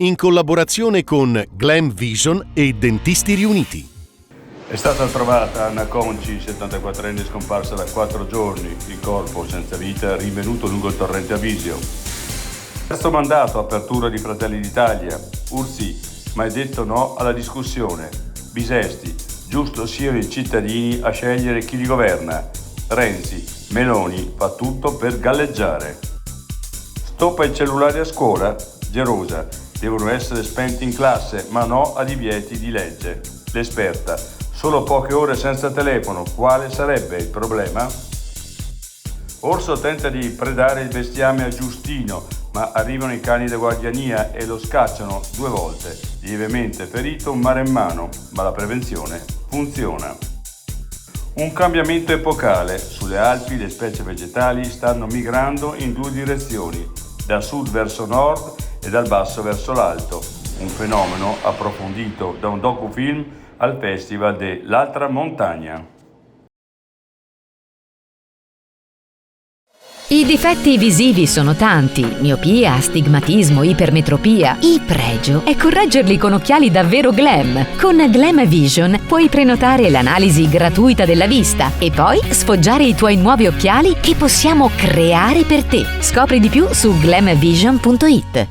in collaborazione con Glam Vision e Dentisti Riuniti. È stata trovata Anna Conci, 74enne, scomparsa da 4 giorni, il corpo senza vita rinvenuto lungo il torrente Avisio. Terzo mandato, apertura di Fratelli d'Italia. Ursi, ma è detto no alla discussione. Bisesti, giusto siano i cittadini a scegliere chi li governa. Renzi, Meloni fa tutto per galleggiare. Stoppa i cellulari a scuola? Gerosa, devono essere spenti in classe, ma no a divieti di legge. L'esperta, solo poche ore senza telefono, quale sarebbe il problema? Orso tenta di predare il bestiame a Giustino, ma arrivano i cani da guardiania e lo scacciano 2 volte. Lievemente ferito un maremmano, ma la prevenzione funziona. Un cambiamento epocale. Sulle Alpi le specie vegetali stanno migrando in 2 direzioni, dal sud verso nord e dal basso verso l'alto. Un fenomeno approfondito da un docufilm al Festival dell'Altra Montagna. I difetti visivi sono tanti: miopia, astigmatismo, ipermetropia. Il pregio è correggerli con occhiali davvero glam. Con Glam Vision puoi prenotare l'analisi gratuita della vista e poi sfoggiare i tuoi nuovi occhiali che possiamo creare per te. Scopri di più su glamvision.it.